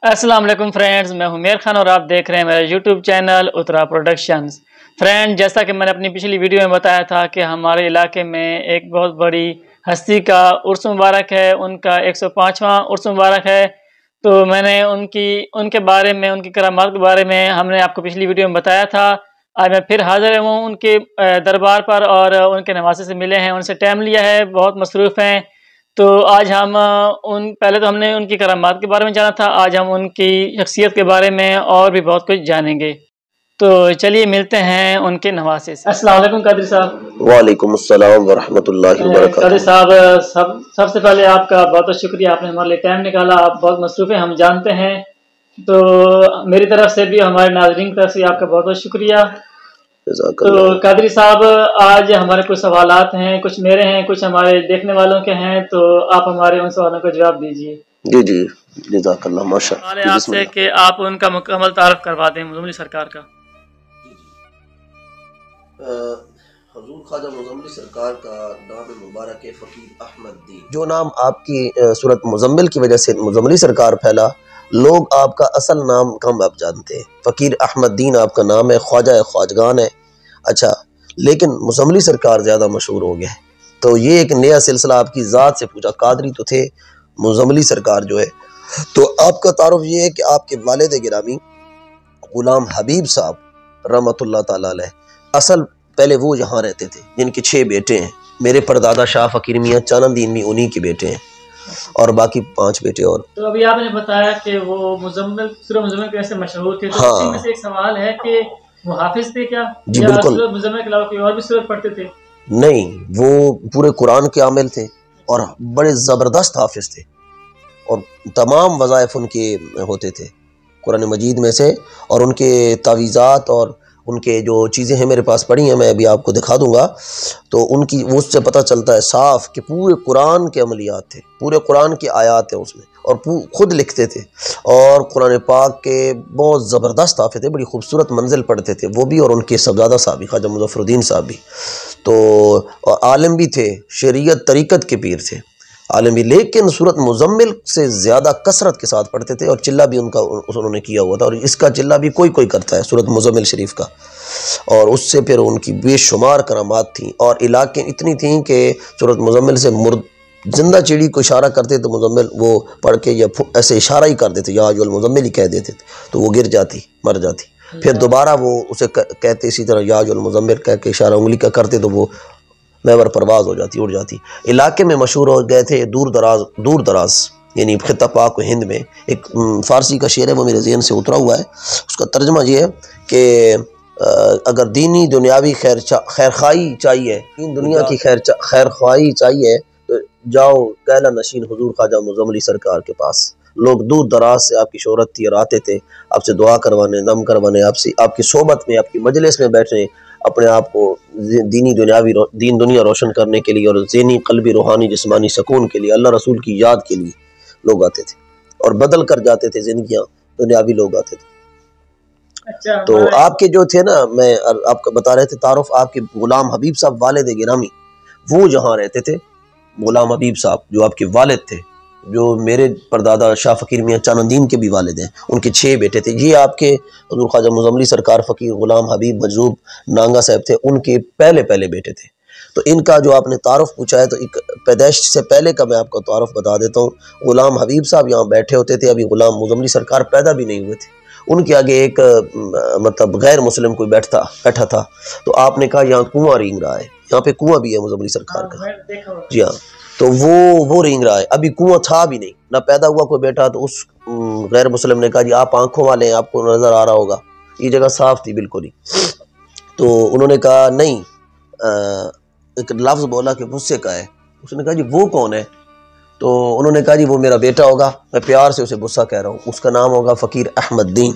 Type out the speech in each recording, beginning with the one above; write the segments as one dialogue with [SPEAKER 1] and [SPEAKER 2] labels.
[SPEAKER 1] السلام علیکم فرینڈز، میں ہوں میر خان اور آپ دیکھ رہے ہیں میرا یوٹیوب چینل اترا پروڈکشنز۔ فرینڈ، جیسا کہ میں نے اپنی پچھلی ویڈیو میں بتایا تھا کہ ہمارے علاقے میں ایک بہت بڑی ہستی کا عرس مبارک ہے، ان کا 105واں عرس مبارک ہے۔ تو میں نے ان کے بارے میں، ان کی کرامات کے بارے میں ہم نے آپ کو پچھلی ویڈیو میں بتایا تھا۔ آج میں پھر حاضر ہوں ان کے دربار پر اور ان کے نواسے سے ملے ہیں، ان سے ٹائم لیا ہے، بہت مصروف ہیں۔ تو آج ہم پہلے تو ہم نے ان کی کرامات کے بارے میں جانا تھا، آج ہم ان کی شخصیت کے بارے میں اور بھی بہت کچھ جانیں گے۔ تو چلیے ملتے ہیں ان کے نواسے سے۔ السلام علیکم قادری صاحب۔
[SPEAKER 2] وعلیکم السلام ورحمۃ اللہ وبرکاتہ۔
[SPEAKER 1] قادری صاحب، سب سے پہلے آپ کا بہت بہت شکریہ، آپ نے ہمارے لیے ٹائم نکالا، آپ بہت مصروف ہیں، ہم جانتے ہیں۔ تو میری طرف سے بھی، ہمارے ناظرین کی طرف سے آپ کا بہت بہت شکریہ۔ تو قادری صاحب، آج ہمارے کچھ سوالات ہیں، کچھ میرے ہیں، کچھ ہمارے دیکھنے والوں کے ہیں، تو آپ ہمارے ان سوالوں کا جواب دیجیے۔
[SPEAKER 2] جی جی، جزاک اللہ، ماشاء اللہ۔
[SPEAKER 1] آپ سے کہ آپ ان کا مکمل تعارف کروا دیں مزملی سرکار کا۔
[SPEAKER 2] حضور خواجہ مزملی سرکار کا نام مبارک ہے فقیر احمد دین۔ جو نام آپ کی صورت مزمل کی وجہ سے مزملی سرکار پھیلا، لوگ آپ کا اصل نام کم آپ جانتے ہیں۔ فقیر احمد دین آپ کا نام ہے، خواجہ خواجگان ہے، اچھا، لیکن مزملی سرکار زیادہ مشہور ہو گیا ہے۔ تو یہ ایک نیا سلسلہ آپ کی ذات سے پوچھا، قادری تو تھے، مزملی سرکار جو ہے۔ تو آپ کا تعارف یہ ہے کہ آپ کے والد گرامی غلام حبیب صاحب رحمۃ اللہ تعالی علیہ، اصل پہلے وہ یہاں رہتے تھے، جن کے 6 بیٹے ہیں۔ میرے پردادا شاہ فقیر میاں چانند دین بھی انہی کے بیٹے ہیں، اور باقی 5 بیٹے اور۔
[SPEAKER 1] تو ابھی آپ نے بتایا کہ وہ سورہ مزمل کیسے مشہور تھے، تو اسی میں سے ایک سوال ہے کہ وہ حافظ تھے کیا؟
[SPEAKER 2] جی بالکل۔
[SPEAKER 1] سورہ مزمل کے علاوہ کوئی اور بھی سورت پڑھتے تھے؟
[SPEAKER 2] نہیں، وہ پورے قرآن کے عامل تھے اور بڑے زبردست حافظ تھے، اور تمام وظائف ان کے ہوتے تھے قرآن مجید میں سے، اور ان کے تعویذات اور ان کے جو چیزیں ہیں میرے پاس پڑھی ہیں، میں ابھی آپ کو دکھا دوں گا۔ تو ان کی اس سے پتہ چلتا ہے صاف کہ پورے قرآن کے عملیات تھے، پورے قرآن کی آیات ہیں اس میں، اور خود لکھتے تھے، اور قرآن پاک کے بہت زبردست حافظ تھے، بڑی خوبصورت منزل پڑھتے تھے وہ بھی، اور ان کے صاحبزادہ صاحب بھی، خواجہ مظفر الدین صاحب بھی۔ تو اور عالم بھی تھے، شریعت طریقت کے پیر تھے، عالم بھی، لیکن سورت مزمل سے زیادہ کثرت کے ساتھ پڑھتے تھے، اور چلہ بھی ان کا انہوں نے کیا ہوا تھا، اور اس کا چلہ بھی کوئی کرتا ہے سورت مزمل شریف کا، اور اس سے پھر ان کی بے شمار کرامات تھیں، اور علاقے اتنی تھیں کہ سورت مزمل سے زندہ چڑی کو اشارہ کرتے تو مزمل وہ پڑھ کے یا ایسے اشارہ ہی کر دیتے، یا جو المزمل ہی کہہ دیتے تھے، تو وہ گر جاتی، مر جاتی، پھر دوبارہ وہ اسے کہتے اسی طرح یا جو المزمل کہہ کے اشارہ انگلی کا کرتے تو وہ محور پرواز ہو جاتی، اڑ جاتی۔ علاقے میں مشہور ہو گئے تھے، دور دراز یعنی خطہ پاک و ہند میں۔ ایک فارسی کا شعر ہے، وہ میرے ذہن سے اترا ہوا ہے، اس کا ترجمہ یہ ہے کہ اگر دینی دنیاوی خیر خواہی چاہیے، دنیا کی خیر خواہی چاہیے، تو جاؤ کیلا نشین حضور خواجہ مزملی سرکار کے پاس۔ لوگ دور دراز سے آپ کی شہرت تھی اور آتے تھے آپ سے دعا کروانے، نم کروانے، آپ کی صحبت میں، آپ کی مجلس میں بیٹھنے، اپنے آپ کو دین دنیا روشن کرنے کے لیے، اور ذہنی قلبی روحانی جسمانی سکون کے لیے، اللہ رسول کی یاد کے لیے لوگ آتے تھے، اور بدل کر جاتے تھے زندگیاں، دنیاوی لوگ آتے تھے۔ تو آپ کے جو تھے نا، میں آپ کو بتا رہے تھے تعارف، آپ کے غلام حبیب صاحب والد گرامی وہ جہاں رہتے تھے، غلام حبیب صاحب جو آپ کے والد تھے، جو میرے پردادا شاہ فقیر میاں چانند دین کے بھی والد ہیں، ان کے 6 بیٹے تھے، یہ آپ کے حضور خواجہ مزملی سرکار فقیر غلام حبیب مجذوب نانگا صاحب تھے، ان کے پہلے بیٹے تھے۔ تو ان کا جو آپ نے تعارف پوچھا ہے، تو ایک پیدائش سے پہلے کا میں آپ کو تعارف بتا دیتا ہوں۔ غلام حبیب صاحب یہاں بیٹھے ہوتے تھے، ابھی غلام مزملی سرکار پیدا بھی نہیں ہوئے تھے، ان کے آگے ایک مطلب غیر مسلم کوئی بیٹھا تھا، تو آپ نے کہا یہاں کنواں رینگ رہا ہے، یہاں پہ کنواں بھی ہے مزملی سرکار کا، جی ہاں، تو وہ رینگ رہا ہے، ابھی کنواں تھا بھی نہیں، نہ پیدا ہوا کوئی بیٹا۔ تو اس غیر مسلم نے کہا جی آپ آنکھوں والے ہیں، آپ کو نظر آ رہا ہوگا، یہ جگہ صاف تھی بالکل ہی۔ تو انہوں نے کہا نہیں، ایک لفظ بولا کہ غصے کا ہے، اس نے کہا جی وہ کون ہے؟ تو انہوں نے کہا جی وہ میرا بیٹا ہوگا، میں پیار سے اسے غصہ کہہ رہا ہوں، اس کا نام ہوگا فقیر احمد دین،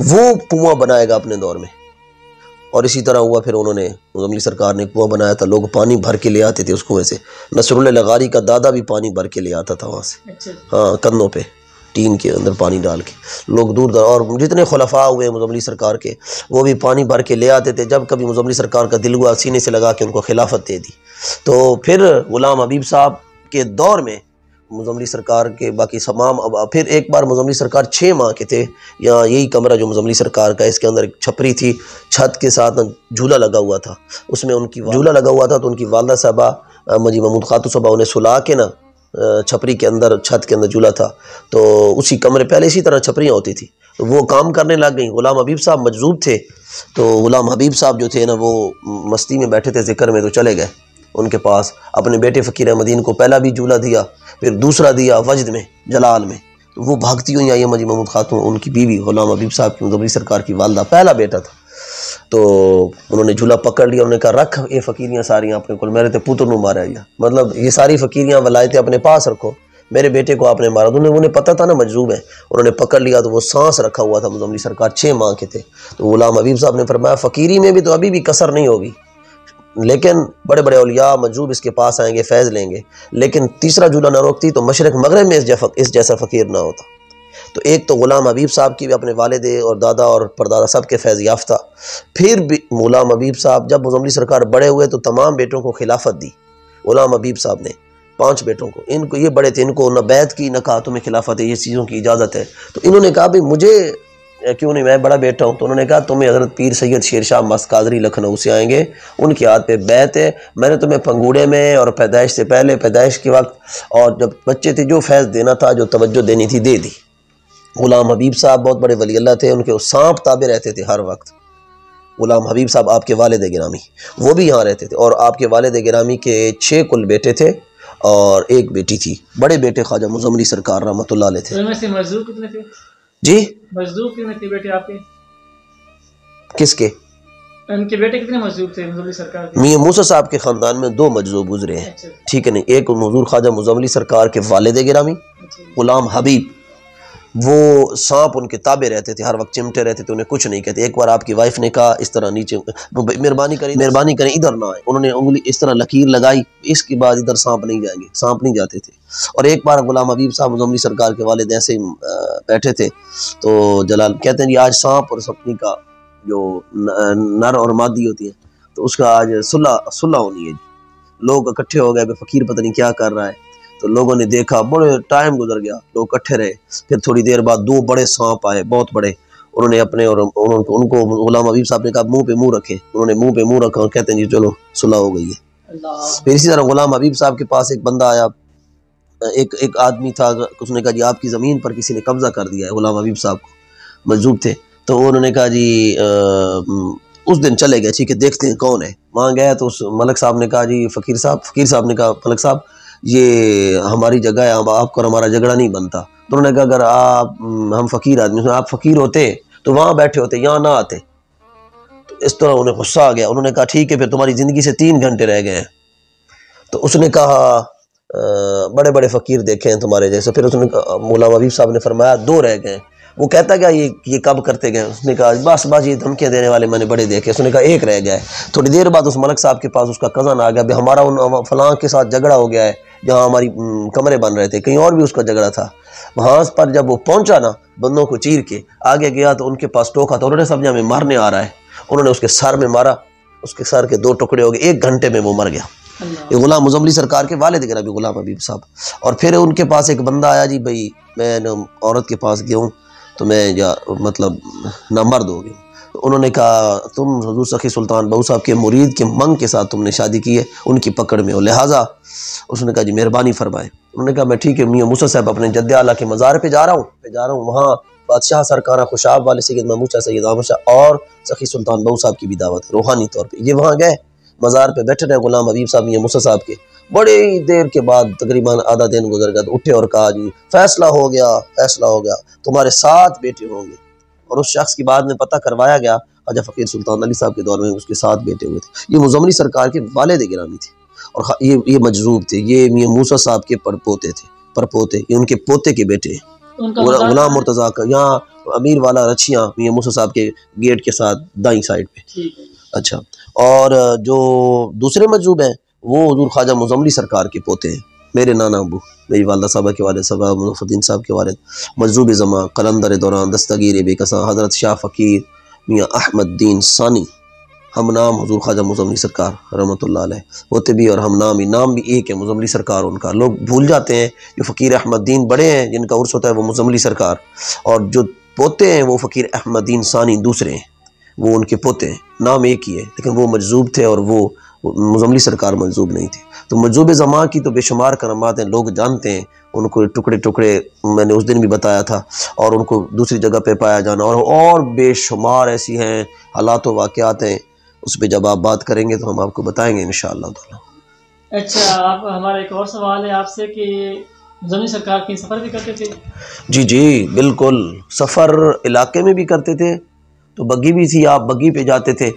[SPEAKER 2] وہ کنواں بنائے گا اپنے دور میں۔ اور اسی طرح ہوا، پھر انہوں نے مزملی سرکار نے کنواں بنایا تھا، لوگ پانی بھر کے لے آتے تھے اس کنویں سے، نصر اللہ لغاری کا دادا بھی پانی بھر کے لے آتا تھا وہاں سے، ہاں، کندھوں پہ ٹین کے اندر پانی ڈال کے، لوگ دور دور، اور جتنے خلفاء ہوئے مزملی سرکار کے، وہ بھی پانی بھر کے لے آتے تھے، جب کبھی مزملی سرکار کا دل ہوا سینے سے لگا کے ان کو خلافت دے دی۔ تو پھر غلام حبیب صاحب کے دور میں مزملی سرکار کے باقی تمام پھر ایک بار مزملی سرکار 6 ماہ کے تھے، یہاں یہی کمرہ جو مزملی سرکار کا ہے، اس کے اندر ایک چھپری تھی، چھت کے ساتھ جھولا لگا ہوا تھا، اس میں ان کی جھولا لگا ہوا تھا، تو ان کی والدہ صاحبہ مجی محمود خاتون صاحبہ انہیں سلا کے نا چھپری کے اندر، چھت کے اندر جھولا تھا، تو اسی کمرے پہلے اسی طرح چھپریاں ہوتی تھی، تو وہ کام کرنے لگ گئیں۔ غلام حبیب صاحب مجذوب تھے، تو غلام حبیب صاحب جو تھے نا وہ مستی میں بیٹھے تھے ذکر میں، تو چلے گئے ان کے پاس، اپنے بیٹے فقیر احمدین کو پہلا بھی جھولا دیا، پھر دوسرا دیا وجد میں، جلال میں، تو وہ بھاگتی ہوئی آئی مجی محمود خاتون، ان کی بیوی غلام حبیب صاحب کی مزملی سرکار کی والدہ، پہلا بیٹا تھا، تو انہوں نے جھولا پکڑ لیا، انہوں نے کہا رکھ یہ فقیریاں ساریاں اپنے کو، میرے تے پتر نو مارا گیا، مطلب یہ ساری فقیریاں ولایتیں اپنے پاس رکھو، میرے بیٹے کو آپ نے مارا، انہیں پتہ تھا نا مجذوب ہے، انہوں نے پکڑ لیا، تو وہ سانس رکھا ہوا تھا مزملی سرکار 6 ماہ کے تھے، تو غلام حبیب صاحب نے فرمایا فقیری میں بھی تو ابھی بھی کسر نہیں ہوگی، لیکن بڑے بڑے اولیاء مجذوب اس کے پاس آئیں گے، فیض لیں گے، لیکن تیسرا جھولا نہ روکتی تو مشرق مغرب میں اس جیسا فقیر نہ ہوتا۔ تو ایک تو غلام حبیب صاحب کی بھی اپنے والد اور دادا اور پردادا سب کے فیض یافتہ، پھر بھی غلام حبیب صاحب جب مزملی سرکار بڑے ہوئے تو تمام بیٹوں کو خلافت دی، غلام حبیب صاحب نے 5 بیٹوں کو، ان کو یہ بڑے تھے، ان کو نہ بیعت کی نہ کہا تمہیں خلافت ہے، یہ چیزوں کی اجازت ہے، تو انہوں نے کہا بھی مجھے کیوں نہیں، میں بڑا بیٹا ہوں، تو انہوں نے کہا تمہیں حضرت پیر سید شیر شاہ مست قادری لکھنؤ سے آئیں گے، ان کی ہاتھ پہ بیعت ہے، میں نے تمہیں پنگوڑے میں اور پیدائش سے پہلے، پیدائش کے وقت اور جب بچے تھے جو فیض دینا تھا، جو توجہ دینی تھی دے دی۔ غلام حبیب صاحب بہت بڑے ولی اللہ تھے، ان کے سانپ تابع رہتے تھے ہر وقت۔ غلام حبیب صاحب آپ کے والد گرامی وہ بھی یہاں رہتے تھے، اور آپ کے والد گرامی کے 6 کل بیٹے تھے اور 1 بیٹی تھی، بڑے بیٹے خواجہ مزملی سرکار رحمۃ اللہ علیہ تھے۔
[SPEAKER 1] ان میں سے مجذوب کتنے تھے؟
[SPEAKER 2] جی
[SPEAKER 1] مجذوب کتنے تھے بیٹے آپ کے؟
[SPEAKER 2] کس کے؟
[SPEAKER 1] ان کے بیٹے کتنے مجذوب تھے مزملی سرکار کے؟
[SPEAKER 2] میاں موسیٰ صاحب کے خاندان میں 2 مجذوب گزرے ہیں،
[SPEAKER 1] اچھا
[SPEAKER 2] ٹھیک ہے نہیں، ایک حضور خواجہ مزملی سرکار کے والد گرامی غلام حبیب، وہ سانپ ان کے تابع رہتے تھے، ہر وقت چمٹے رہتے تھے، انہیں کچھ نہیں کہتے۔ ایک بار آپ کی وائف نے کہا اس طرح نیچے مہربانی کریں ادھر نہ آئے، انہوں نے انگلی اس طرح لکیر لگائی، اس کے بعد ادھر سانپ نہیں جائیں گے، سانپ نہیں جاتے تھے۔ اور ایک بار غلام حبیب صاحب مزملی سرکار کے والد ایسے ہی بیٹھے تھے، تو جلال کہتے ہیں جی آج سانپ اور سپنی کا جو نر اور مادی ہوتی ہے تو اس کا آج صلح ہونی ہے جی، لوگ اکٹھے ہو گئے، فقیر پتہ نہیں کیا کر رہا ہے، تو لوگوں نے دیکھا، بڑے ٹائم گزر گیا، لوگ اکٹھے رہے، پھر تھوڑی دیر بعد 2 بڑے سانپ آئے، بہت بڑے، انہوں نے اپنے اور ان کو غلام حبیب صاحب نے کہا منہ پہ منہ رکھے، انہوں نے منہ پہ منہ رکھا اور کہتے ہیں جی چلو صلح ہو گئی ہے۔ پھر اسی طرح غلام حبیب صاحب کے پاس ایک بندہ آیا، ایک آدمی تھا، اس نے کہا جی آپ کی زمین پر کسی نے قبضہ کر دیا ہے، غلام حبیب صاحب کو مجذوب تھے، تو انہوں نے کہا جی اس دن چلے گئے، ٹھیک ہے دیکھتے ہیں کون ہے، وہاں گیا تو اس ملک صاحب نے کہا جی فقیر صاحب نے کہا ملک صاحب یہ ہماری جگہ ہے، آپ کو ہمارا جھگڑا نہیں بنتا، تو انہوں نے کہا اگر ہم فقیر آدمی، آپ فقیر ہوتے تو وہاں بیٹھے ہوتے، یہاں نہ آتے، تو اس طرح انہیں غصہ آ گیا، انہوں نے کہا ٹھیک ہے پھر تمہاری زندگی سے 3 گھنٹے رہ گئے ہیں، تو اس نے کہا بڑے بڑے فقیر دیکھے ہیں تمہارے جیسے، پھر اس نے غلام حبیب صاحب نے فرمایا 2 رہ گئے، وہ کہتا کیا یہ کب کرتے گئے، اس نے کہا بس یہ دھمکیاں دینے والے میں نے بڑے دیکھے، اس نے کہا 1 رہ گیا ہے۔ تھوڑی دیر بعد اس ملک صاحب کے پاس اس کا کزن آ گیا، ہمارا ان فلاں کے ساتھ جھگڑا ہو گیا ہے، جہاں ہماری کمرے بن رہے تھے، کہیں اور بھی اس کا جھگڑا تھا، وہاں پر جب وہ پہنچا نا بندوں کو چیر کے آگے گیا تو ان کے پاس ٹوکا، تو انہوں نے سمجھا میں مارنے آ رہا ہے، انہوں نے اس کے سر میں مارا، اس کے سر کے 2 ٹکڑے ہو گئے، 1 گھنٹے میں وہ مر گیا۔ یہ غلام مزملی سرکار کے والد گرامی غلام حبیب صاحب۔ اور پھر ان کے پاس ایک بندہ آیا، جی بھائی میں عورت کے پاس گیا ہوں تو میں مطلب نامرد ہو گیا، تو انہوں نے کہا تم حضور سخی سلطان بہو صاحب کے مرید کے منگ کے ساتھ تم نے شادی کی ہے، ان کی پکڑ میں ہو، لہٰذا اس نے کہا جی مہربانی فرمائے، انہوں نے کہا میں ٹھیک ہے میاں موسیٰ صاحب اپنے جد اعلیٰ کے مزار پہ جا رہا ہوں، وہاں بادشاہ سرکارہ خوشاب والے سید محمود شاہ سید احمد شاہ اور سخی سلطان بہو صاحب کی بھی دعوت ہے روحانی طور پہ، یہ وہاں گئے، مزار پہ بیٹھے رہے غلام حبیب صاحب میاں موسیٰ صاحب کے، بڑی دیر کے بعد تقریباً آدھا دن گزر گیا تو اٹھے اور کہا جی فیصلہ ہو گیا، تمہارے 7 بیٹے ہوں گے، اور اس شخص کی بعد میں پتہ کروایا گیا خواجہ فقیر سلطان علی صاحب کے دور میں اس کے 7 بیٹے ہوئے تھے، یہ مزملی سرکار کے والد گرامی تھے، اور یہ مجذوب تھے، یہ میاں موسیٰ صاحب کے پرپوتے، یہ ان کے پوتے کے بیٹے ہیں، غلام مرتضیٰ کا، یہاں امیر والا رچیاں میاں موسیٰ صاحب کے گیٹ کے ساتھ دائیں سائڈ پہ۔ اچھا، اور جو دوسرے مجذوب ہیں وہ حضور خواجہ مزملی سرکار کے پوتے ہیں، میرے نانا ابو، میری والدہ صاحبہ کے والد صاحب مظفر الدین صاحب کے والد، مجذوب زماں، قلندر دوران، دستگیر بے کساں، حضرت شاہ فقیر میاں احمد دین ثانی ہم نام حضور خواجہ مزملی سرکار رحمۃ اللہ علیہ ہوتے بھی، اور ہم نام بھی ایک ہے، مزملی سرکار ان کا۔ لوگ بھول جاتے ہیں جو فقیر احمد دین بڑے ہیں جن کا عرس ہوتا ہے وہ مزملی سرکار، اور جو پوتے ہیں وہ فقیر احمد دین ثانی دوسرے ہیں، وہ ان کے پوتے ہیں، نام ایک ہی ہے، لیکن وہ مجذوب تھے اور وہ مزملی سرکار مجذوب نہیں تھے۔ تو مجذوب زمان کی تو بے شمار کرامات ہیں، لوگ جانتے ہیں ان کو ٹکڑے ٹکڑے، میں نے اس دن بھی بتایا تھا، اور ان کو دوسری جگہ پہ پایا جانا، اور بے شمار ایسی ہیں حالات و واقعات ہیں، اس پہ جب آپ بات کریں گے تو ہم آپ کو بتائیں گے انشاءاللہ تعالی۔
[SPEAKER 1] اچھا، آپ ہمارا ایک اور سوال ہے آپ سے کہ مزملی سرکار کی سفر بھی کرتے تھے؟
[SPEAKER 2] جی بالکل، سفر علاقے میں بھی کرتے تھے، تو بگی بھی تھی، آپ بگی پہ جاتے تھے،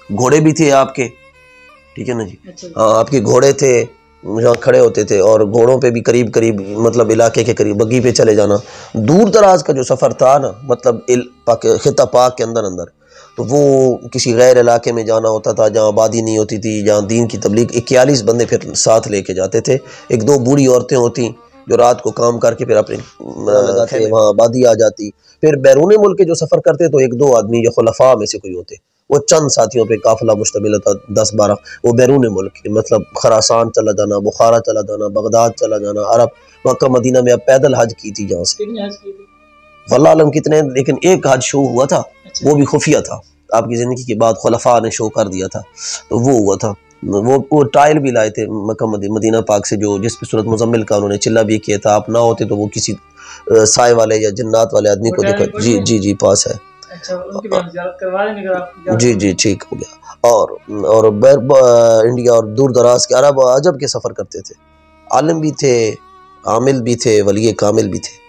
[SPEAKER 2] گھوڑے بھی تھے آپ کے، ٹھیک ہے نا جی، ہاں آپ کے گھوڑے تھے جہاں کھڑے ہوتے تھے، اور گھوڑوں پہ بھی قریب مطلب علاقے کے قریب بگی پہ چلے جانا۔ دور دراز کا جو سفر تھا نا، مطلب خطہ پاک کے اندر تو وہ کسی غیر علاقے میں جانا ہوتا تھا جہاں آبادی نہیں ہوتی تھی، جہاں دین کی تبلیغ، 41 بندے پھر ساتھ لے کے جاتے تھے، 1-2 بوڑھی عورتیں ہوتی جو رات کو کام کر کے پھر اپنے وہاں آبادی آ جاتی۔ پھر بیرون ملک کے جو سفر کرتے تو 1-2 آدمی جو خلفاء میں سے کوئی ہوتے، وہ چند ساتھیوں پہ قافلہ مشتمل ہوتا، 10-12، وہ بیرون ملک مطلب خراسان چلا جانا، بخارا چلا جانا، بغداد چلا جانا، عرب مکہ مدینہ میں اب پیدل حج کی تھی جہاں سے، واللہ علم کتنے، لیکن ایک حج شو ہوا تھا، وہ بھی خفیہ تھا، آپ کی زندگی کے بعد خلفاء نے شو کر دیا تھا، تو وہ ہوا تھا۔ وہ ٹائل بھی لائے تھے مکہ مدینہ پاک سے، جو جس پہ صورت مزمل کا انہوں نے چلہ بھی کیا تھا، آپ نہ ہوتے تو وہ کسی سائے والے یا جنات والے آدمی کو دکھا، جی پاس ہے، جی ٹھیک ہو گیا۔ اور انڈیا اور دور دراز کے عرب و عجب کے سفر کرتے تھے، عالم بھی تھے، عامل بھی تھے، ولی کامل بھی تھے۔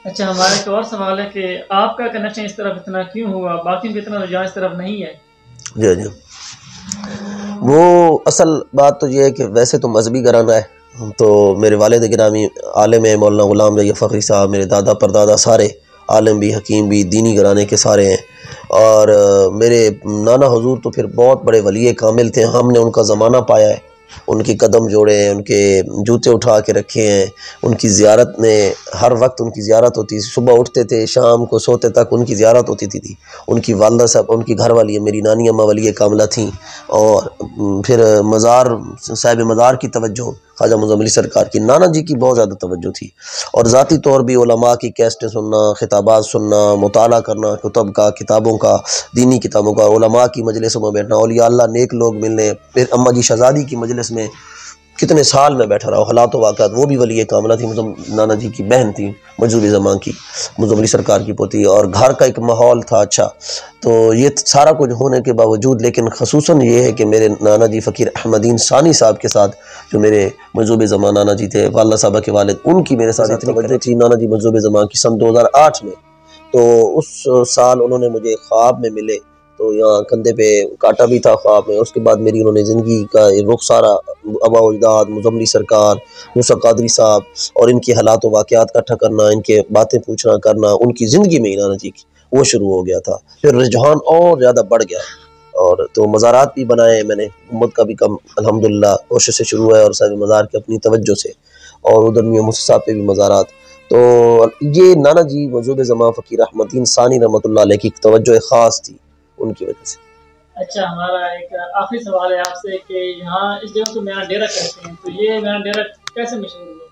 [SPEAKER 1] اچھا، ہمارا ایک اور سوال ہے کہ آپ کا کنیکشن اس طرف اتنا کیوں ہوا، باقی بھی اتنا رجحان اس طرف نہیں ہے؟
[SPEAKER 2] جی وہ اصل بات تو یہ ہے کہ ویسے تو مذہبی گھرانہ ہے، تو میرے والد گرامی عالم ہیں، مولانا غلام رضا فخری صاحب، میرے دادا پردادا سارے عالم بھی، حکیم بھی، دینی گھرانے کے سارے ہیں، اور میرے نانا حضور تو پھر بہت بڑے ولی کامل تھے، ہم نے ان کا زمانہ پایا ہے، ان کے قدم جوڑے ہیں، ان کے جوتے اٹھا کے رکھے ہیں، ان کی زیارت میں ہر وقت ان کی زیارت ہوتی، صبح اٹھتے تھے شام کو سوتے تک ان کی زیارت ہوتی تھی۔ ان کی والدہ صاحب، ان کی گھر والی میری نانی اماں ولی کاملہ تھیں، اور پھر مزار صاحب مزار کی توجہ خواجہ مزملی سرکار کی، نانا جی کی بہت زیادہ توجہ تھی، اور ذاتی طور بھی علماء کی کیسٹیں سننا، خطابات سننا، مطالعہ کرنا کتب کا، کتابوں کا، دینی کتابوں کا، علماء کی مجلسوں میں بیٹھنا، اولیاء اللہ نیک لوگ ملنے، پھر اماں جی شہزادی کی مجلس میں کتنے سال میں بیٹھا رہا، حالات و واقعات، وہ بھی ولی کاملہ تھی، نانا جی کی بہن تھی، مجذوب زمان کی، مزملی سرکار کی پوتی، اور گھر کا ایک ماحول تھا اچھا۔ تو یہ سارا کچھ ہونے کے باوجود لیکن خصوصاً یہ ہے کہ میرے نانا جی فقیر احمد دین ثانی صاحب کے ساتھ، جو میرے مجذوب زمان نانا جی تھے، والدہ صاحبہ کے والد، ان کی میرے ساتھ اتنی توجہ تھی نانا جی مجذوب زمان کی سن 2008 میں، تو اس سال انہوں نے مجھے خواب میں ملے، تو یہاں کندھے پہ کاٹا بھی تھا خواب میں، اس کے بعد میری انہوں نے زندگی کا رخ سارا، آبا و اجداد، مزملی سرکار، موسیٰ قادری صاحب، اور ان کی حالات و واقعات کا اکٹھا کرنا، ان کے باتیں پوچھنا کرنا، ان کی زندگی میں نانا جی کی وہ شروع ہو گیا تھا، پھر رجحان اور زیادہ بڑھ گیا، اور تو مزارات بھی بنائے میں نے، امت کا بھی کم الحمدللہ کوشش سے شروع ہے، اور صاحب مزار کی اپنی توجہ سے، اور ادھر میاں موسیٰ صاحب پہ بھی مزارات، تو یہ نانا جی مجذوب زمان فقیر احمد دین ثانی رحمۃ اللہ علیہ کی توجہ خاص تھی ان کی وجہ سے۔
[SPEAKER 1] اچھا، ہمارا ایک آخری سوال ہے آپ سے کہ یہاں اس جگہ کو میاں ڈیرہ کہتے ہیں، تو یہ میاں ڈیرہ کیسے مشہور ہوا؟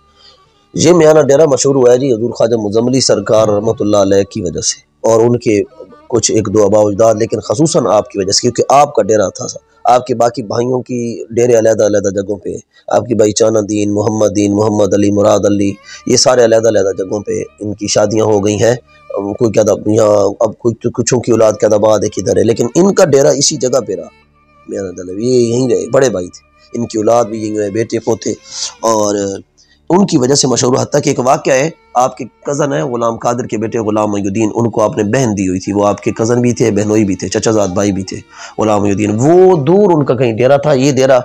[SPEAKER 2] یہ میاں ڈیرہ مشہور ہوا ہے جی حضور خواجہ مزملی سرکار رحمۃ اللہ علیہ کی وجہ سے، اور ان کے کچھ 1-2 آباء و اجداد، لیکن خصوصاً آپ کی وجہ سے، کیونکہ آپ کا ڈیرہ تھا، آپ کے باقی بھائیوں کی ڈیرے علیحدہ علیحدہ جگہوں پہ، آپ کی بھائی چانہ دین، محمد علی، مراد علی، یہ سارے علیحدہ علیحدہ جگہوں پہ ان کی شادیاں ہو گئی ہیں، کوئی کہتا یہاں، اب کچھوں کی اولاد کہتا بعد ایک ادھر ہے، لیکن ان کا ڈیرہ اسی جگہ پہ رہا، میاں ڈیرہ یہ یہیں رہے، بڑے بھائی تھے، ان کی اولاد بھی یہیں رہے، بیٹے پوتے، اور ان کی وجہ سے مشہور، حتیٰ کہ ایک واقعہ ہے، آپ کے کزن ہیں غلام قادر کے بیٹے غلام محی الدین، ان کو آپ نے بہن دی ہوئی تھی، وہ آپ کے کزن بھی تھے، بہنوئی بھی تھے، چچا زاد بھائی بھی تھے غلام محی الدین، وہ دور ان کا کہیں ڈیرہ تھا، یہ ڈیرہ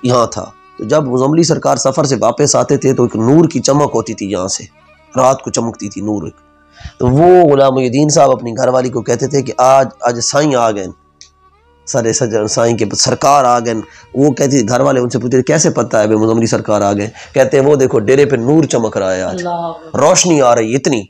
[SPEAKER 2] یہاں تھا، تو جب مزملی سرکار سفر سے واپس آتے تھے تو ایک نور کی چمک ہوتی تھی یہاں سے، رات کو چمکتی تھی نور، تو وہ غلام محی الدین صاحب اپنی گھر والی کو کہتے تھے کہ آج سائیں آ گئے، سارے سجن سائیں کے سرکار آ گئے، وہ کہتی گھر والے ان سے پوچھتے کیسے پتہ ہے بے مزملی سرکار آ گئے، کہتے ہیں وہ دیکھو ڈیرے پہ نور چمک رہا ہے، آج روشنی آ رہی اتنی،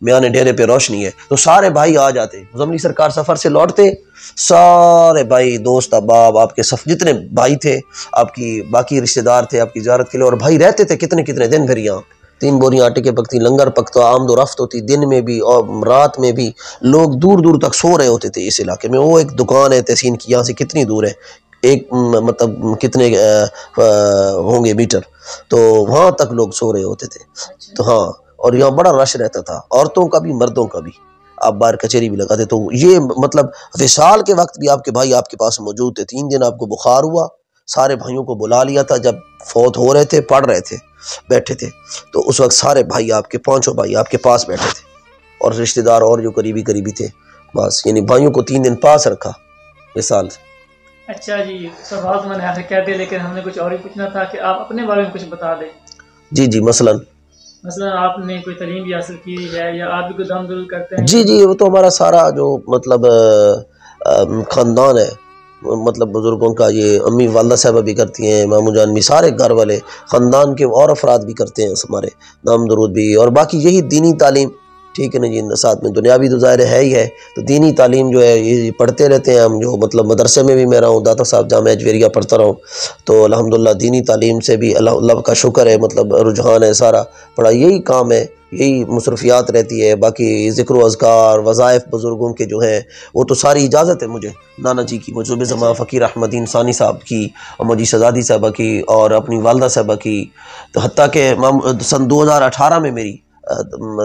[SPEAKER 2] میاں ڈیرے پہ روشنی ہے، تو سارے بھائی آ جاتے، مزملی سرکار سفر سے لوٹتے، سارے بھائی دوست احباب آپ کے جتنے بھائی تھے، آپ کی باقی رشتہ دار تھے آپ کی زیارت کے لیے، اور بھائی رہتے تھے کتنے کتنے دن پھر یہاں، 3 بوریاں آٹے کے پکتی، لنگر پکتا، آمد و رفت ہوتی، دن میں بھی اور رات میں بھی، لوگ دور دور تک سو رہے ہوتے تھے اس علاقے میں۔ وہ ایک دکان ہے تحسین کی، یہاں سے کتنی دور ہے، ایک مطلب کتنے ہوں گے میٹر، تو وہاں تک لوگ سو رہے ہوتے تھے، تو ہاں، اور یہاں بڑا رش رہتا تھا، عورتوں کا بھی مردوں کا بھی، آپ باہر کچہری بھی لگاتے، تو یہ مطلب وصال کے وقت بھی آپ کے بھائی آپ کے پاس موجود تھے۔ 3 دن آپ کو بخار ہوا، سارے بھائیوں کو بلا لیا تھا، جب فوت ہو رہے تھے پڑھ رہے تھے بیٹھے تھے، تو اس وقت سارے بھائی آپ کے 5 بھائی آپ کے پاس بیٹھے تھے، اور رشتہ دار اور جو قریبی تھے، بس یعنی بھائیوں کو 3 دن پاس رکھا وصال سے۔
[SPEAKER 1] اچھا جی، سوال تو میں نے آخر کہہ دیا، لیکن ہم نے کچھ اور ہی پوچھنا تھا کہ آپ اپنے بارے میں کچھ بتا دیں۔
[SPEAKER 2] جی مثلاً
[SPEAKER 1] آپ نے کوئی تعلیم بھی حاصل کی ہے، یا آپ بھی کوئی دم دل کرتے ہیں؟
[SPEAKER 2] جی وہ تو ہمارا سارا جو مطلب خاندان ہے، مطلب بزرگوں کا، یہ امی والدہ صاحبہ بھی کرتی ہیں، ماموں جان بھی، سارے گھر والے خاندان کے اور افراد بھی کرتے ہیں ہمارے، نام درود بھی، اور باقی یہی دینی تعلیم، ٹھیک ہے نا جی، ساتھ میں دنیاوی تو ظاہر ہے ہی ہے، تو دینی تعلیم جو ہے یہ پڑھتے رہتے ہیں ہم، جو مطلب مدرسے میں بھی میں رہا ہوں، داتا صاحب جامعہ اجویریہ پڑھتا رہا ہوں، تو الحمدللہ دینی تعلیم سے بھی اللہ کا شکر ہے، مطلب رجحان ہے سارا، پڑھائی یہی کام ہے، یہی مصروفیات رہتی ہے، باقی ذکر و اذکار وظائف بزرگوں کے جو ہیں وہ تو ساری اجازت ہے مجھے، نانا جی کی، مجھب زمان فقیر احمد دین ثانی صاحب کی، اور مجی شہزادی صاحبہ کی، اور اپنی والدہ صاحبہ کی، تو حتیٰ کہ سن 2018 میں میری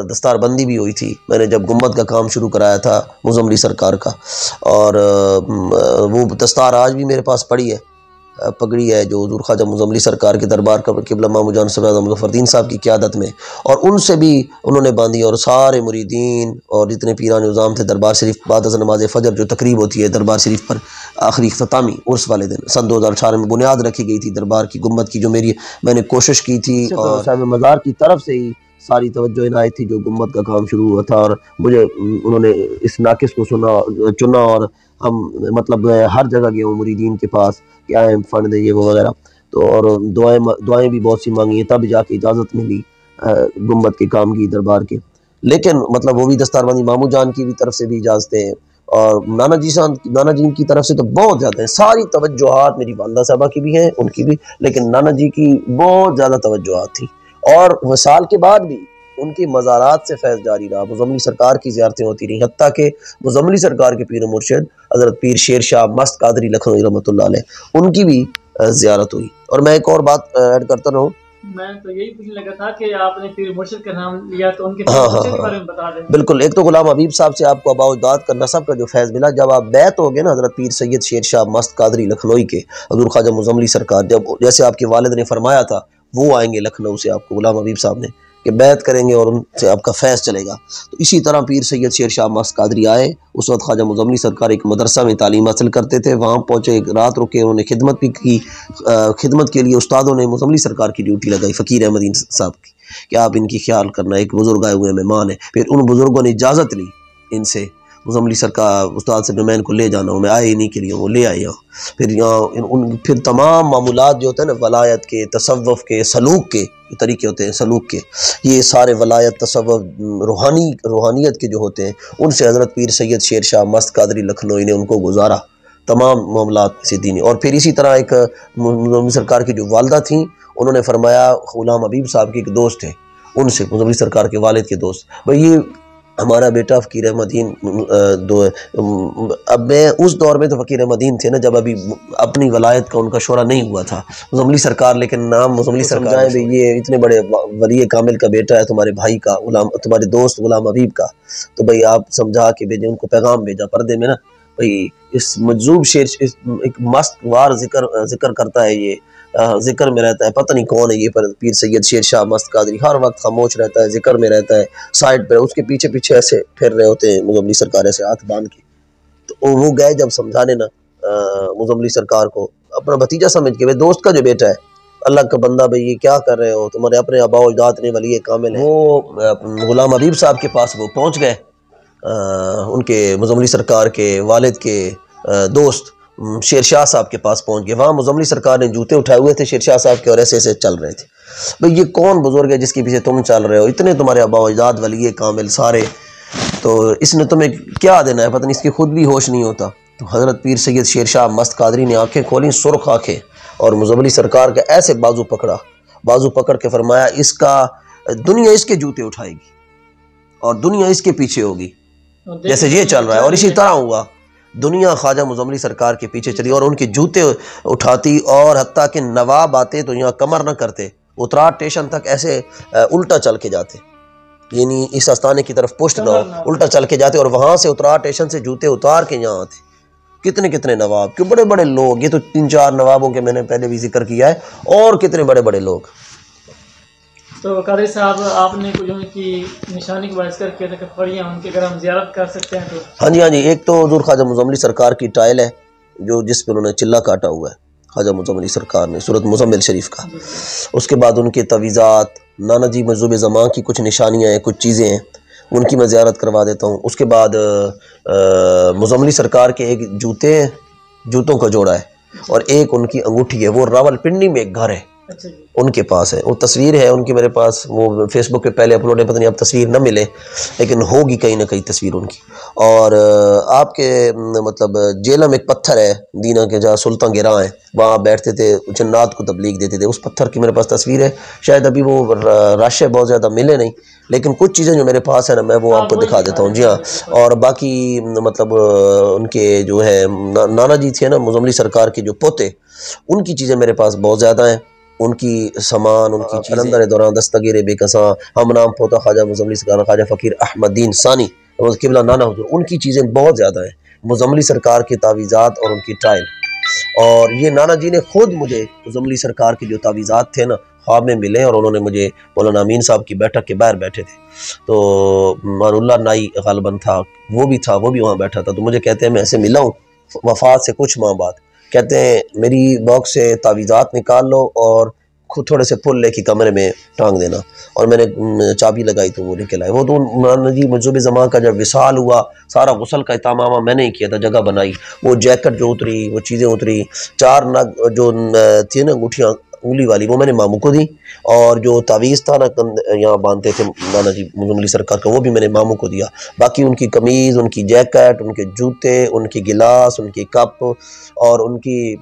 [SPEAKER 2] دستار بندی بھی ہوئی تھی، میں نے جب گنبد کا کام شروع کرایا تھا مزملی سرکار کا، اور وہ دستار آج بھی میرے پاس پڑی ہے، پگڑی ہے جو حضور خواجہ مزملی سرکار کے دربار کا قبلہ مامو جان سید مظفر الدین صاحب کی قیادت میں، اور ان سے بھی انہوں نے باندھی، اور سارے مریدین اور جتنے پیران نظام تھے دربار شریف، بعد از نماز فجر جو تقریب ہوتی ہے دربار شریف پر آخری اختتامی عرس والے دن، سن 2018 میں بنیاد رکھی گئی تھی دربار کی گنبد کی، جو میں نے کوشش کی تھی، اور صاحب مزار کی طرف سے ہی ساری توجہ عنایت تھی جو گنبد کا کام شروع ہوا تھا، اور مجھے انہوں نے اس ناقص کو چنا، اور ہم مطلب ہر جگہ گئے ہوں مریدین کے پاس، کیا ہے فنڈ دے یہ وہ وغیرہ، تو اور دعائیں بھی بہت سی مانگی ہیں، تب جا کے اجازت ملی گنبد کے کام کی دربار کے، لیکن مطلب وہ بھی دستار بندی مامو جان کی بھی طرف سے بھی اجازتیں، اور نانا جی کی طرف سے تو بہت زیادہ ہیں، ساری توجہات میری والدہ صاحبہ کی بھی ہیں، ان کی بھی، لیکن نانا جی کی بہت زیادہ توجہات تھیں، اور وصال کے بعد بھی ان کی مزارات سے فیض جاری رہا، مزملی سرکار کی زیارتیں ہوتی رہی، حتیٰ کہ مزملی سرکار کے پیر مرشد حضرت پیر شیر شاہ مست قادری لکھنوی رحمۃ اللہ علیہ، ان کی بھی زیارت ہوئی۔ اور میں ایک اور بات ایڈ کرتا رہوں،
[SPEAKER 1] میں تو یہی پوچھنے لگا تھا کہ آپ نے پیر مرشد کا نام لیا، تو ان کے پیر مرشد کے بارے میں بتا دیں۔
[SPEAKER 2] بالکل، ایک تو غلام حبیب صاحب سے آپ کو آباء و اجداد کا نسب کا جو فیض ملا، جب آپ بیعت ہو گئے نا حضرت پیر سید شیر شاہ مست قادری لکھنوئی کے، حضور خواجہ مزملی سرکار، جب جیسے آپ کے والد نے فرمایا تھا، وہ آئیں گے لکھنؤ سے آپ کو، غلام حبیب صاحب نے، کہ بیعت کریں گے اور ان سے آپ کا فیض چلے گا، تو اسی طرح پیر سید شیر شاہ مست قادری آئے، اس وقت خواجہ مزملی سرکار ایک مدرسہ میں تعلیم حاصل کرتے تھے، وہاں پہنچے، ایک رات رکے، انہوں نے خدمت بھی کی، خدمت کے لیے استادوں نے مزملی سرکار کی ڈیوٹی لگائی، فقیر احمد دین صاحب کی، کہ آپ ان کی خیال کرنا، ایک بزرگ آئے ہوئے مہمان ہیں، پھر ان بزرگوں نے اجازت لی ان سے، مزملی سرکار استاد سے میں ان کو لے جانا ہوں، میں آئے انہی کے لیے، وہ لے آئے یہاں، پھر یہاں پھر تمام معمولات جو ہوتے ہیں نا ولایت کے، تصوف کے، سلوک کے طریقے ہوتے ہیں، سلوک کے، یہ سارے ولایت، تصوف، روحانیت کے جو ہوتے ہیں، ان سے حضرت پیر سید شیر شاہ مست قادری لکھنوئی نے ان کو گزارا، تمام معاملات سے دینی، اور پھر اسی طرح ایک مزملی سرکار کی جو والدہ تھیں، انہوں نے فرمایا، غلام حبیب صاحب کے ایک دوست تھے، ان سے مزملی سرکار کے والد کے دوست، بھئی یہ ہمارا بیٹا فقیر احمد دین اب میں اس دور میں تو فقیر احمد دین تھے نا جب ابھی اپنی ولایت کا ان کا شعرہ نہیں ہوا تھا، مزملی سرکار، لیکن نام مزملی سرکار بھی، یہ اتنے بڑے ولی کامل کا بیٹا ہے تمہارے بھائی کا، تمہارے دوست غلام حبیب کا، تو بھئی آپ سمجھا کے بھیجیں، ان کو پیغام بھیجا پردے میں نا، بھئی اس مجذوب شیر ایک مست وار ذکر کرتا ہے، یہ ذکر میں رہتا ہے، پتہ نہیں کون ہے یہ، پر پیر سید شیر شاہ مست قادری ہر وقت خاموش رہتا ہے، ذکر میں رہتا ہے، سائڈ پہ اس کے پیچھے پیچھے ایسے پھر رہے ہوتے ہیں مزملی سرکار ایسے ہاتھ باندھ کے، تو وہ گئے جب سمجھانے نا مزملی سرکار کو، اپنا بھتیجا سمجھ کے، دوست کا جو بیٹا ہے، اللہ کا بندہ، بھئی یہ کیا کر رہے ہو، تمہارے اپنے آباء و اجداد نے ولی کامل ہیں، وہ غلام حبیب صاحب کے پاس وہ پہنچ گئے، ان کے مزملی سرکار کے والد کے دوست، شیر شاہ صاحب کے پاس پہنچ گئے. وہاں مزملی سرکار نے جوتے اٹھائے ہوئے تھے شیر شاہ صاحب کے اور ایسے ایسے چل رہے تھے. بھئی یہ کون بزرگ ہے جس کے پیچھے تم چل رہے ہو؟ اتنے تمہارے آبا و اجداد ولی کامل سارے، تو اس نے تمہیں کیا دینا ہے؟ پتہ نہیں اس کی خود بھی ہوش نہیں ہوتا. تو حضرت پیر سید شیر شاہ مست قادری نے آنکھیں کھولیں، سرخ آنکھیں، اور مزملی سرکار کا ایسے بازو پکڑا، بازو پکڑ کے فرمایا اس کا دنیا اس کے جوتے اٹھائے گی اور دنیا اس کے پیچھے ہوگی جیسے یہ چل رہا ہے. اور اسی طرح ہوا، دنیا خواجہ مزملی سرکار کے پیچھے چلی اور ان کے جوتے اٹھاتی، اور حتیٰ کہ نواب آتے تو یہاں کمر نہ کرتے، اترار اسٹیشن تک ایسے الٹا چل کے جاتے، یعنی اس آستانے کی طرف پشت نہ الٹا چل کے جاتے، اور وہاں سے اترار اسٹیشن سے جوتے اتار کے یہاں آتے. کتنے کتنے نواب، کہ بڑے بڑے لوگ، یہ تو 3-4 نوابوں کے میں نے پہلے بھی ذکر کیا ہے، اور کتنے بڑے بڑے لوگ.
[SPEAKER 1] تو قادری صاحب آپ نے کچھ ان کی نشانی کو باعث کر کے پڑھیاں ان کی اگر ہم زیارت کر سکتے ہیں تو؟
[SPEAKER 2] ہاں جی ہاں جی. ایک تو حضور خواجہ مزملی سرکار کی ٹائل ہے جو جس پہ انہوں نے چلہ کاٹا ہوا ہے خواجہ مزملی سرکار نے سورۃ مزمل شریف کا. اس کے بعد ان کے تعویذات، نانا جی مجذوب زمان کی کچھ نشانیاں ہیں، کچھ چیزیں ہیں، ان کی میں زیارت کروا دیتا ہوں. اس کے بعد مزملی سرکار کے ایک جوتے ہیں، جوتوں کا جوڑا ہے، اور ایک ان کی انگوٹھی ہے، وہ راول پنڈی میں ایک گھر ہے ان کے پاس ہے. وہ تصویر ہے ان کی میرے پاس، وہ فیس بک پہ پہلے اپلوڈ ہے، پتہ نہیں اب تصویر نہ ملے لیکن ہوگی کہیں نہ کہیں تصویر ان کی. اور آپ کے مطلب جیلم ایک پتھر ہے دینا کے جہاں سلطان گراں ہیں، وہاں بیٹھتے تھے جنات کو تبلیغ دیتے تھے، اس پتھر کی میرے پاس تصویر ہے. شاید ابھی وہ رش ہے بہت زیادہ ملے نہیں، لیکن کچھ چیزیں جو میرے پاس ہیں نا میں وہ آپ کو دکھا دیتا ہوں. جی ہاں. اور باقی مطلب ان کے جو ہے نانا جی تھے نا مزملی سرکار کے جو پوتے، ان کی چیزیں میرے پاس بہت زیادہ ہیں، ان کی سامان، ان کی چیزیں دوران دستگیر بے کساں ہم نام پوتا خواجہ مزملی سرکار خواجہ فقیر احمد دین ثانی قبلہ نانا حضور، ان کی چیزیں بہت زیادہ ہیں. مزملی سرکار کے تعویذات اور ان کی ٹائل. اور یہ نانا جی نے خود مجھے مزملی سرکار کے جو تعویذات تھے نا خواب میں ملے، اور انہوں نے مجھے مولانا امین صاحب کی بیٹھک کے باہر بیٹھے تھے، تو مان اللہ نائی غالباً تھا، وہ بھی وہاں بیٹھا تھا. تو مجھے کہتے ہیں میں ایسے ملا ہوں وفات سے کچھ ماہ بعد، کہتے ہیں میری باکس سے تعویذات نکال لو اور خود تھوڑے سے پھول لے کے کمرے میں ٹانگ دینا. اور میں نے چابی لگائی تو وہ نکل آئے. وہ تو مولانا جی مجذوب زمان کا جب وصال ہوا، سارا غسل کا اہتمام میں نے ہی کیا تھا، جگہ بنائی، وہ جیکٹ جو اتری، وہ چیزیں اتری، 4 نگ جو تھی نا انگوٹھیاں انگلی والی، وہ میں نے ماموں کو دی، اور جو تعویذ تھا نا یہاں باندھتے تھے نانا جی مزملی سرکار کا، وہ بھی میں نے ماموں کو دیا. باقی ان کی قمیض، ان کی جیکٹ، ان کے جوتے، ان کی گلاس، ان کی کپ، اور ان کی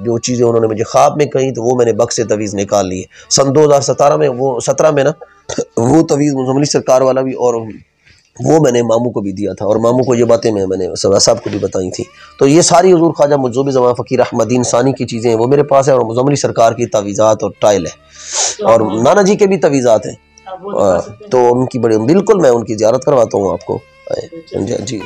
[SPEAKER 2] جو چیزیں انہوں نے مجھے خواب میں کہیں تو وہ میں نے بکس سے تعویذ نکال لیے. سن 2017 میں وہ 17 میں نا وہ تعویذ مزملی سرکار والا بھی، اور وہ میں نے ماموں کو بھی دیا تھا، اور ماموں کو یہ باتیں میں نے صاحب کو بھی بتائی تھی. تو یہ ساری حضور خواجہ مجذوب زمان فقیر احمد دین ثانی کی چیزیں ہیں، وہ میرے پاس ہیں، اور مزملی سرکار کی تعویذات اور ٹائل ہے، اور نانا جی کے بھی تعویذات ہیں. تو ان کی بڑی بالکل میں ان کی زیارت کرواتا ہوں آپ کو. جی